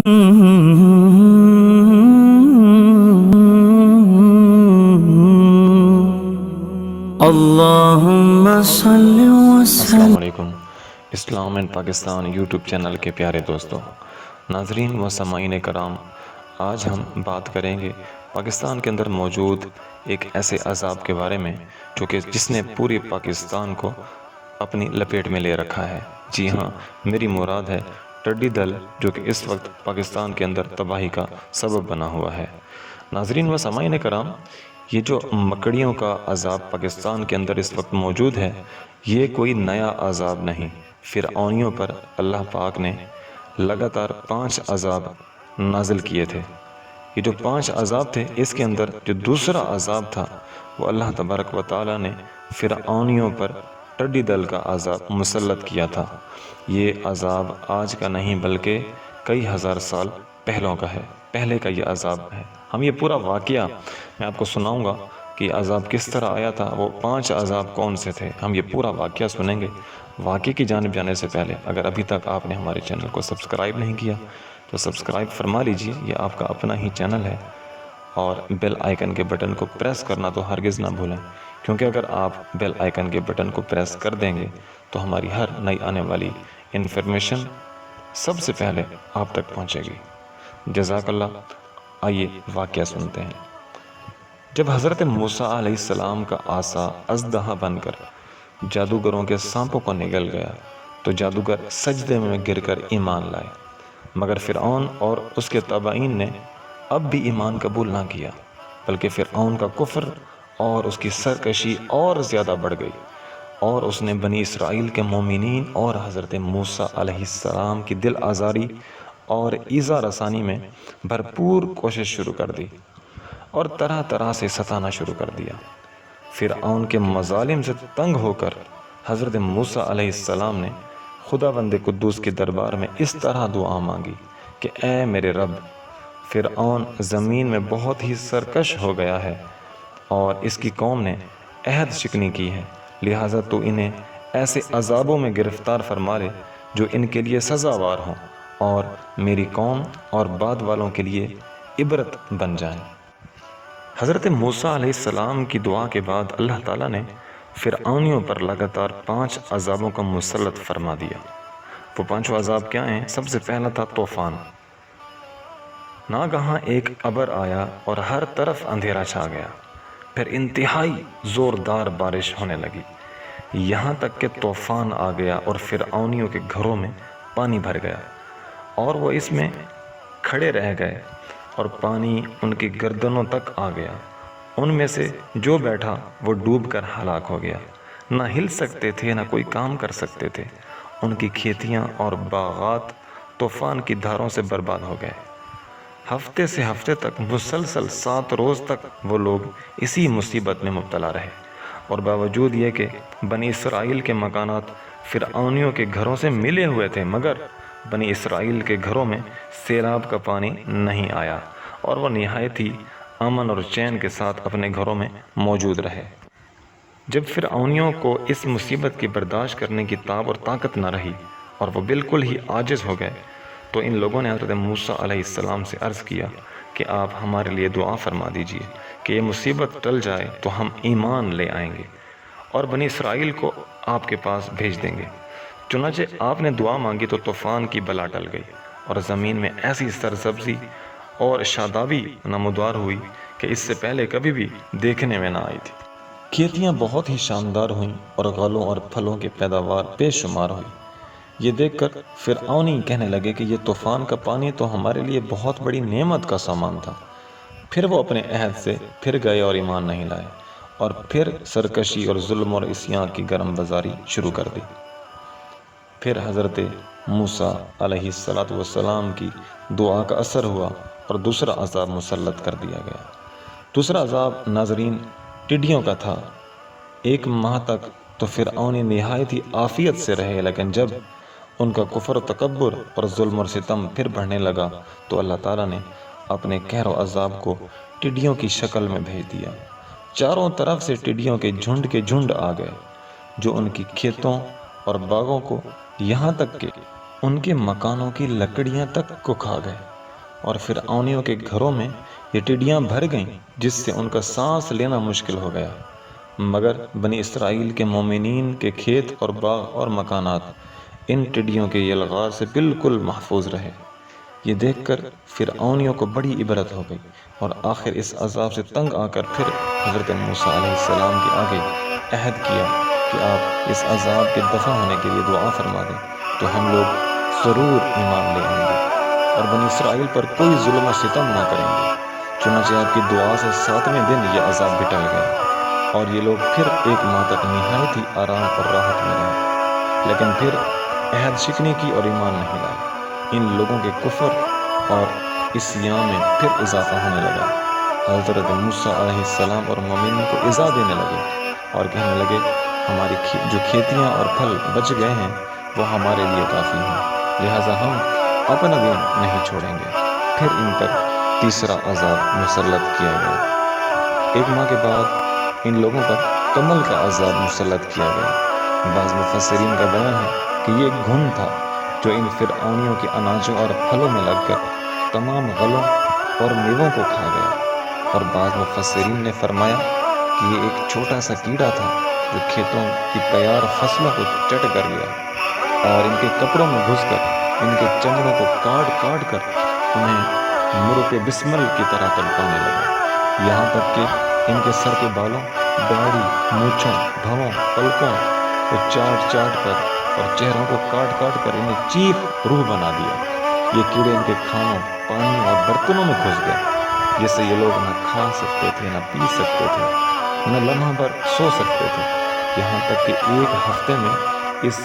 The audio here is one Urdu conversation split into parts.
اللہم صلی السلام وسلم. علیکم اسلام اینڈ پاکستان یوٹیوب چینل کے پیارے دوستوں، ناظرین و سامعین کرام، آج ہم بات کریں گے پاکستان کے اندر موجود ایک ایسے عذاب کے بارے میں جس نے پوری پاکستان کو اپنی لپیٹ میں لے رکھا ہے۔ جی ہاں، میری مراد ہے ٹڈی دل، جو کہ اس وقت پاکستان کے اندر تباہی کا سبب بنا ہوا ہے۔ ناظرین و سامعین کرام، یہ جو مکڑیوں کا عذاب پاکستان کے اندر اس وقت موجود ہے، یہ کوئی نیا عذاب نہیں۔ فرعونیوں پر اللہ پاک نے لگاتار 5 عذاب نازل کیے تھے۔ یہ جو 5 عذاب تھے، اس کے اندر جو دوسرا عذاب تھا وہ اللہ تبارک و تعالی نے فرعونیوں پر ٹڈی دل کا عذاب مسلط کیا تھا۔ یہ عذاب آج کا نہیں بلکہ کئی ہزار سال پہلے کا یہ عذاب ہے۔ ہم یہ پورا واقعہ میں آپ کو سناؤں گا کہ عذاب کس طرح آیا تھا، وہ 5 عذاب کون سے تھے، ہم یہ پورا واقعہ سنیں گے۔ واقعے کی جانب جانے سے پہلے اگر ابھی تک آپ نے ہمارے چینل کو سبسکرائب نہیں کیا تو سبسکرائب فرما لیجئے، یہ آپ کا اپنا ہی چینل ہے، اور بیل آئیکن کے بٹن کو پریس کرنا تو ہرگز نہ بھولیں، کیونکہ اگر آپ بیل آئیکن کے بٹن کو پریس کر دیں گے تو ہماری ہر نئی آنے والی انفارمیشن سب سے پہلے آپ تک پہنچے گی۔ جزاک اللہ۔ آئیے واقعہ سنتے ہیں۔ جب حضرت موسیٰ علیہ السلام کا عصا اژدہا بن کر جادوگروں کے سانپوں کو نگل گیا تو جادوگر سجدے میں گر کر ایمان لائے، مگر فرعون اور اس کے تابعین نے اب بھی ایمان قبول نہ کیا، بلکہ فرعون کا کفر اور اس کی سرکشی اور زیادہ بڑھ گئی، اور اس نے بنی اسرائیل کے مومنین اور حضرت موسیٰ علیہ السلام کی دل آزاری اور ایذا رسانی میں بھرپور کوشش شروع کر دی اور طرح طرح سے ستانا شروع کر دیا۔ فرعون کے مظالم سے تنگ ہو کر حضرت موسیٰ علیہ السلام نے خداوند قدوس کے دربار میں اس طرح دعا مانگی کہ اے میرے رب، فرعون زمین میں بہت ہی سرکش ہو گیا ہے اور اس کی قوم نے عہد شکنی کی ہے، لہٰذا تو انہیں ایسے عذابوں میں گرفتار فرما لے جو ان کے لیے سزاوار ہوں اور میری قوم اور بعد والوں کے لیے عبرت بن جائیں۔ حضرت موسیٰ علیہ السلام کی دعا کے بعد اللہ تعالیٰ نے فرعونیوں پر لگاتار 5 عذابوں کا مسلط فرما دیا۔ وہ 5 عذاب کیا ہیں؟ سب سے پہلا تھا طوفان۔ ناگہاں ایک ابر آیا اور ہر طرف اندھیرا چھا گیا، پھر انتہائی زوردار بارش ہونے لگی، یہاں تک کہ طوفان آ گیا اور فرعونیوں کے گھروں میں پانی بھر گیا اور وہ اس میں کھڑے رہ گئے اور پانی ان کی گردنوں تک آ گیا۔ ان میں سے جو بیٹھا وہ ڈوب کر ہلاک ہو گیا، نہ ہل سکتے تھے نہ کوئی کام کر سکتے تھے۔ ان کی کھیتیاں اور باغات طوفان کی دھاروں سے برباد ہو گئے۔ ہفتے سے ہفتے تک مسلسل 7 روز تک وہ لوگ اسی مصیبت میں مبتلا رہے، اور باوجود یہ کہ بنی اسرائیل کے مکانات فرعونیوں کے گھروں سے ملے ہوئے تھے، مگر بنی اسرائیل کے گھروں میں سیلاب کا پانی نہیں آیا اور وہ نہایت ہی امن اور چین کے ساتھ اپنے گھروں میں موجود رہے۔ جب فرعونیوں کو اس مصیبت کی برداشت کرنے کی تاب اور طاقت نہ رہی اور وہ بالکل ہی عاجز ہو گئے، تو ان لوگوں نے حضرت موسیٰ علیہ السلام سے عرض کیا کہ آپ ہمارے لیے دعا فرما دیجئے کہ یہ مصیبت ٹل جائے تو ہم ایمان لے آئیں گے اور بنی اسرائیل کو آپ کے پاس بھیج دیں گے۔ چنانچہ آپ نے دعا مانگی تو طوفان کی بلا ٹل گئی اور زمین میں ایسی سرسبزی اور شادابی نمودار ہوئی کہ اس سے پہلے کبھی بھی دیکھنے میں نہ آئی تھی۔ کھیتیاں بہت ہی شاندار ہوئیں اور غلوں اور پھلوں کی پیداوار بے شمار ہوئی۔ یہ دیکھ کر فرعونی کہنے لگے کہ یہ طوفان کا پانی تو ہمارے لیے بہت بڑی نعمت کا سامان تھا۔ پھر وہ اپنے عہد سے پھر گئے اور ایمان نہیں لائے، اور پھر سرکشی اور ظلم اور عصیان کی گرم بازاری شروع کر دی۔ پھر حضرت موسیٰ علیہ السلام کی دعا کا اثر ہوا اور دوسرا عذاب مسلط کر دیا گیا۔ دوسرا عذاب ناظرین ٹڈیوں کا تھا۔ 1 ماہ تک تو فرعونی نہایت ہی عافیت سے رہے، لیکن جب ان کا کفر و تکبر اور ظلم اور ستم پھر بڑھنے لگا تو اللہ تعالیٰ نے اپنے قہر و عذاب کو ٹڈیوں کی شکل میں بھیج دیا۔ چاروں طرف سے ٹڈیوں کے جھنڈ آ گئے جو ان کی کھیتوں اور باغوں کو، یہاں تک کہ ان کے مکانوں کی لکڑیاں تک کو کھا گئے۔ اور فرعونیوں کے گھروں میں یہ ٹڈیاں بھر گئیں جس سے ان کا سانس لینا مشکل ہو گیا، مگر بنی اسرائیل کے مومنین کے کھیت اور باغ اور مکانات ان ٹڈیوں کے یلغار سے بالکل محفوظ رہے۔ یہ دیکھ کر فرعونیوں کو بڑی عبرت ہو گئی، اور آخر اس عذاب سے تنگ آ کر پھر حضرت موسیٰ علیہ السلام کے آگے عہد کیا کہ آپ اس عذاب کے دفع ہونے کے لیے دعا فرما دیں تو ہم لوگ ضرور ایمان لے آئیں گے اور بنی اسرائیل پر کوئی ظلم و ستم نہ کریں گے۔ چنانچہ آپ کی دعا سے 7ویں دن یہ عذاب بھی ٹل گیا، اور یہ لوگ پھر 1 ماہ تک نہایت ہی آرام اور راحت میں رہے، لیکن پھر عہد شکنی کی اور ایمان نہیں لائے۔ ان لوگوں کے کفر اور عصیان میں پھر اضافہ ہونے لگا۔ حضرت موسیٰ علیہ السلام اور مومنین کو ایذا دینے لگے اور کہنے لگے ہماری جو کھیتیاں اور پھل بچ گئے ہیں وہ ہمارے لیے کافی ہیں، لہٰذا ہم اپنا دین نہیں چھوڑیں گے۔ پھر ان پر تیسرا عذاب مسلط کیا گیا۔ 1 ماہ کے بعد ان لوگوں پر کمل کا عذاب مسلط کیا گیا۔ بعض مفسرین کا بیان ہے کہ یہ ایک گھن تھا جو ان فرعونیوں کے اناجوں اور پھلوں میں لگ کر تمام غلوں اور میووں کو کھا گیا، اور بعض مفسرین نے فرمایا کہ یہ ایک چھوٹا سا کیڑا تھا جو کھیتوں کی تیار فصلوں کو چٹ کر گیا اور ان کے کپڑوں میں گھس کر ان کے چمڑوں کو کاٹ کاٹ کر انہیں مرغ بسمل کی طرح تڑپانے لگا، یہاں تک کہ ان کے سر کے بالوں، داڑھی، مونچھوں، بھووں، پلکوں کو چاٹ چاٹ کر اور چہروں کو کاٹ کاٹ کر انہیں چیخ روح بنا دیا۔ یہ کیڑے ان کے کھانوں، پانی اور برتنوں میں گھس گئے، جس سے یہ لوگ نہ کھا سکتے تھے، نہ پی سکتے تھے، نہ لمحہ بھر سو سکتے تھے، یہاں تک کہ 1 ہفتے میں اس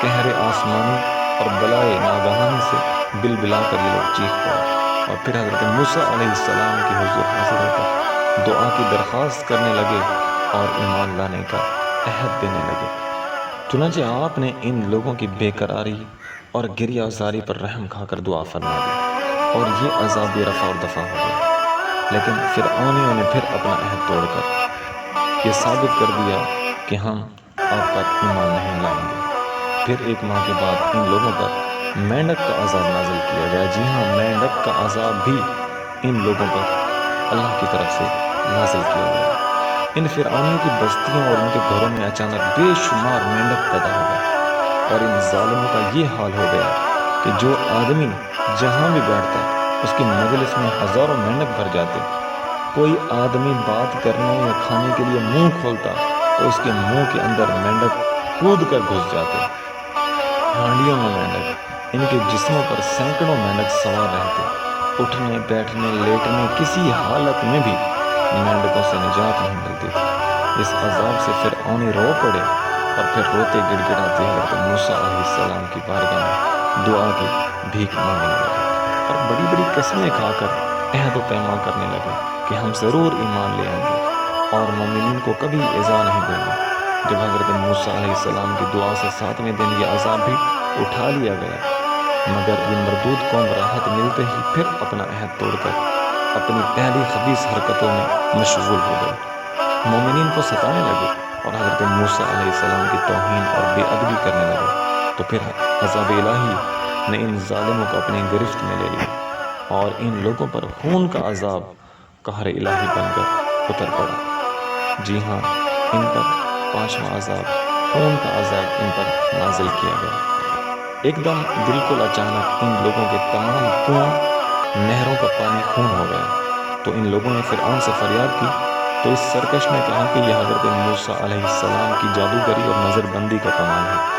قہر آسمانی اور بلائے ناگہانی سے بل بلا کر یہ لوگ چیخ پڑے، اور پھر حضرت موسیٰ علیہ السلام کے حضور حاضر ہو کر دعا کی درخواست کرنے لگے اور ایمان لانے کا عہد دینے لگے۔ چنانچہ آپ نے ان لوگوں کی بے قراری اور گریہ زاری پر رحم کھا کر دعا فرما دی، اور یہ عذاب بھی رفع اور دفع ہو گیا۔ لیکن فرعونیوں نے پھر اپنا عہد توڑ کر یہ ثابت کر دیا کہ ہم آپ پر ایمان نہیں لائیں گے۔ پھر 1 ماہ کے بعد ان لوگوں پر مینڈک کا عذاب نازل کیا گیا۔ جی ہاں، مینڈک کا عذاب بھی ان لوگوں پر اللہ کی طرف سے نازل کیا گیا۔ ان فرعونیوں کی بستیوں اور ان کے گھروں میں اچانک بے شمار مینڈک پیدا ہو گئے، اور ان ظالموں کا یہ حال ہو گیا کہ جو آدمی جہاں بھی بیٹھتا اس کی مجلس میں ہزاروں مینڈک بھر جاتے۔ کوئی آدمی بات کرنے یا کھانے کے لیے منہ کھولتا تو اس کے منہ کے اندر مینڈک کود کر گھس جاتے۔ ہانڈیوں میں مینڈک، ان کے جسموں پر سینکڑوں مینڈک سوار رہتے۔ اٹھنے، بیٹھنے، لیٹنے، کسی حالت میں بھی مینڈکوں سے نجات نہیں ملتی تھی۔ اس عذاب سے فرعونی رو پڑے اور پھر روتے گڑ گڑاتے حضرت موسیٰ علیہ السلام کی بارگاہ میں دعا کی بھیک مانگنے لگے، اور بڑی بڑی قسمیں کھا کر عہد و پیمان کرنے لگے کہ ہم ضرور ایمان لے آئیں گے اور مومنین کو کبھی ایذا نہیں دیں گے۔ جب حضرت موسیٰ علیہ السلام کی دعا سے 7ویں دن یہ عذاب بھی اٹھا لیا گیا، مگر یہ مردود قوم راحت ملتے ہی پھر اپنا عہد توڑ کر اپنی پہلی خبیث حرکتوں میں مشغول ہو گئے، مومنین کو ستانے لگے اور حضرت موسیٰ علیہ السلام کی توہین اور بے ادبی کرنے لگے۔ تو پھر عذاب الہی نے ان ظالموں کو اپنی گرفت میں لے لیا، اور ان لوگوں پر خون کا عذاب قہر الہی بن کر اتر پڑا۔ جی ہاں، ان پر 5واں عذاب، خون کا عذاب ان پر نازل کیا گیا۔ ایک دم بالکل اچانک ان لوگوں کے تمام کنواں، نہروں کا پانی خون ہو گیا۔ تو ان لوگوں نے فرعون سے فریاد کی، تو اس سرکش نے کہا کہ یہ حضرت موسیٰ علیہ السلام کی جادوگری اور نظر بندی کا کمال ہے۔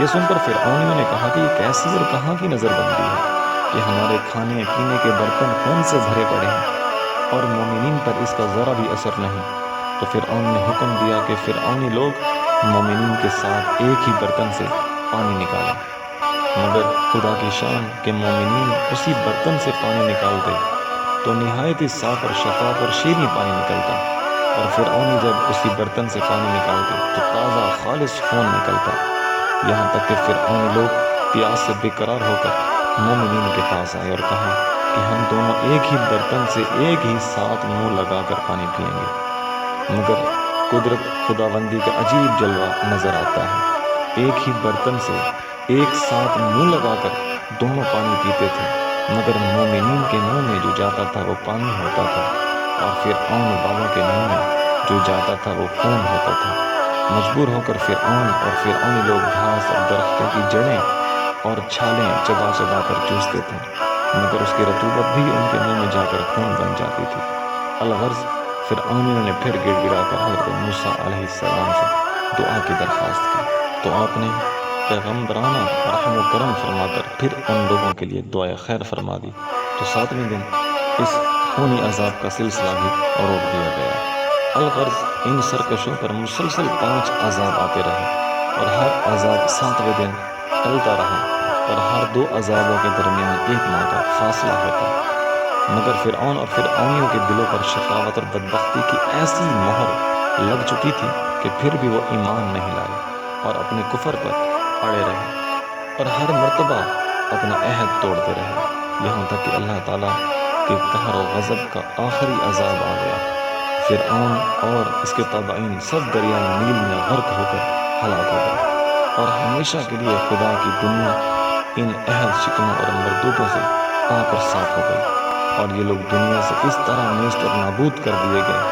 یہ سن کر فرعونیوں نے کہا کہ یہ کیسی اور کہاں کی نظر بندی ہے کہ ہمارے کھانے پینے کے برتن خون سے بھرے پڑے ہیں اور مومنین پر اس کا ذرا بھی اثر نہیں۔ تو فرعون نے حکم دیا کہ فرعونی لوگ مومنین کے ساتھ ایک ہی برتن سے پانی نکالیں، مگر خدا کی شان کہ مومنین اسی برتن سے پانی نکالتے تو نہایت ہی صاف اور شفاف اور شیریں پانی نکلتا، اور فرعونی جب اسی برتن سے پانی نکالتے تو تازہ خالص خون نکلتا، یہاں تک کہ فرعونی لوگ پیاس سے بے قرار ہو کر مومنین کے پاس آئے اور کہا کہ ہم دونوں ایک ہی برتن سے ایک ہی ساتھ منہ لگا کر پانی پئیں گے، مگر قدرت خداوندی کا عجیب جلوہ نظر آتا ہے۔ ایک ہی برتن سے ایک ساتھ منہ لگا کر دونوں پانی پیتے تھے، مگر مومنین کے منہ میں جو جاتا تھا وہ پانی ہوتا تھا، اور فرعون والوں کے منہ میں جو جاتا تھا وہ خون ہوتا تھا۔ مجبور ہو کر فرعون اور فرعونی لوگ گھاس اور درختوں کی جڑیں اور چھالیں چبا چبا کر چوستے تھے، مگر اس کی رطوبت بھی ان کے منہ میں جا کر خون بن جاتی تھی۔ الغرض فرعونیوں نے پھر گڑ گڑا کر حضرت موسیٰ علیہ السلام سے دعا کی درخواست کی، تو آپ نے پیغمبرانہ رحم و کرم فرما کر پھر ان لوگوں کے لیے دعائے خیر فرما دی، تو 7ویں دن اس خونی عذاب کا سلسلہ بھی روک دیا گیا۔ الغرض ان سرکشوں پر مسلسل 5 عذاب آتے رہے، اور ہر عذاب 7ویں دن ٹلتا رہا، اور ہر 2 عذابوں کے درمیان 1 ماہ کا فاصلہ ہوتا۔ مگر فرعون اور فرعونیوں کے دلوں پر شقاوت اور بدبختی کی ایسی مہر لگ چکی تھی کہ پھر بھی وہ ایمان نہیں لائے اور اپنے کفر پر اڑے رہے، اور ہر مرتبہ اپنا عہد توڑتے رہے، یہاں تک کہ اللہ تعالیٰ کے قہر و غضب کا آخری عذاب آ گیا۔ فرعون اور اس کے تابعین سب دریائے نیل میں غرق ہو کر ہلاک ہو گئے، اور ہمیشہ کے لیے خدا کی دنیا ان عہد شکنوں اور مردودوں سے پاک اور صاف ہو گئی، اور یہ لوگ دنیا سے اس طرح نیست اور نابود کر دیے گئے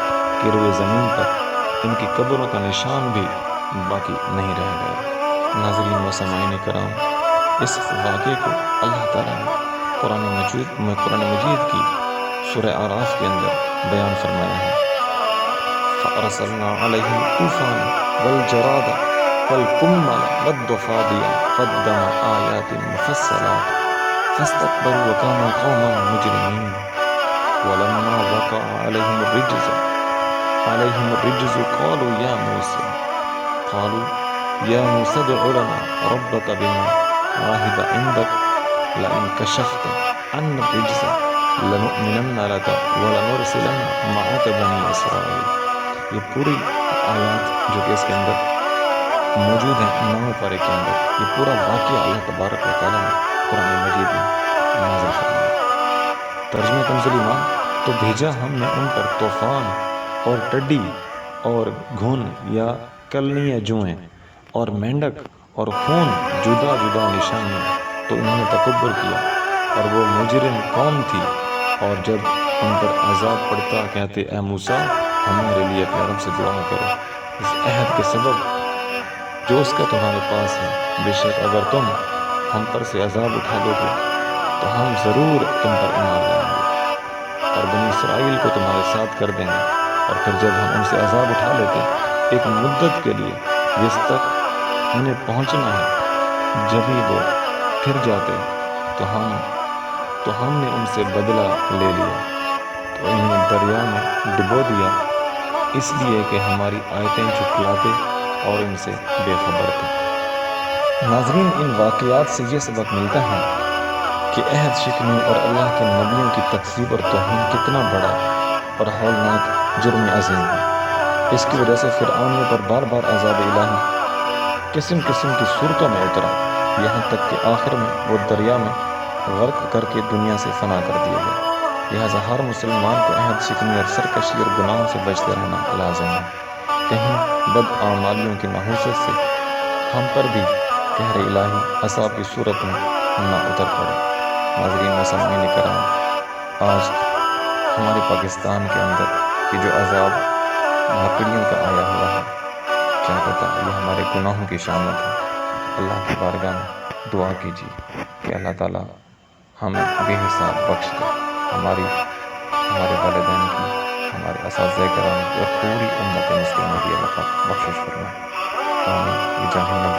کہ روئے زمین پر ان کی قبروں کا نشان بھی باقی نہیں رہ گیا۔ ناظرین و سامعین کرام، اس واقعے کو اللہ تعالیٰ نے قرآن مجید کی سورہ اعراف کے اندر بیان فرمایا ہے۔ فَأَرْسَلْنَا عَلَيْهِمْ الطُّوفَانَ وَالْجَرَادَ وَالْقُمَّلَ وَالضَّفَادِعَ وَالدَّمَ آيَاتٍ مُفَصَّلَاتٍ فَاسْتَكْبَرُوا وَكَانُوا قَوْمًا مُجْرِمِينَ وَلَمَّا وَقَعَ عَلَيْهِمُ الرِّجْزُ قَالُوا يَا مُوسَى ادْعُ لَنَا رَبَّكَ بِمَا عَهِدَ عِندَكَ لَئِن كَشَفْتَ عَنَّا الرِّجْزَ لَنُؤْمِنَنَّ لَكَ وَلَنُرْسِلَنَّ مَعَكَ بَنِي إِسْرَائِيلَ۔ یہ پوری آیات جو کہ اس کے اندر موجود ہیں 9 پارے کے اندر، یہ پورا واقعہ اللہ تبارک و تعالیٰ نے قرآن مجید میں نازل فرمایا۔ ترجمہ کنز ایمان: تو بھیجا ہم نے ان پر طوفان اور ٹڈی اور گھن یا کلنی جوئیں اور مینڈک اور خون، جدا جدا نشانیاں، تو انہوں نے تکبر کیا، اور وہ مجرم قوم تھی، اور جب ان پر عذاب پڑتا کہتے اے موسیٰ ہمارے لیے اپنے رب سے دعا کرو اس عہد کے سبب جو اس کا تمہارے پاس ہے، بے شک اگر تم ہم پر سے عذاب اٹھا دو گے تو ہم ضرور تم پر ایمان لائیں گے اور بنی اسرائیل کو تمہارے ساتھ کر دیں گے، اور پھر جب ہم ان سے عذاب اٹھا لیتے ایک مدت کے لیے جس تک انہیں پہنچنا ہے، جب ہی وہ پھر جاتے تو ہم نے ان سے بدلہ لے لیا، تو انہیں دریا میں ڈبو دیا، اس لیے کہ ہماری آیتیں جھٹلاتے اور ان سے بے خبر تھے۔ ناظرین، ان واقعات سے یہ سبق ملتا ہے کہ عہد شکنی اور اللہ کے نبیوں کی تکذیب اور توہین کتنا بڑا اور ہولناک جرم عظیم ہے۔ اس کی وجہ سے فرعونیوں پر بار بار عذاب الہی قسم قسم کی صورتوں میں اترا، یہاں تک کہ آخر میں وہ دریا میں غرق کر کے دنیا سے فنا کر دیے گئے۔ لہٰذا ہر مسلمان کو عہد شکنی اور سرکشی اور گناہوں سے بچتے رہنا لازم ہے، کہیں بدعمالیوں کی نحوست سے ہم پر بھی قہر الہی عذاب کی صورت میں نہ اتر پڑے۔ ناظرین و سامعین کرام، آج ہمارے پاکستان کے اندر یہ جو عذاب لکڑیوں کا آیا ہوا ہے، کیا پتہ یہ ہمارے گناہوں کی شامت ہے۔ اللہ کی بارگاہ میں دعا کیجیے کہ اللہ تعالیٰ ہمیں بے حساب بخش دے، ہمارے والدین کی، ہمارے اساتذہ کرام کی اور پوری امت مسلمہ کی اللہ پاک بخشش فرمائے۔ آمین بجاہ نبی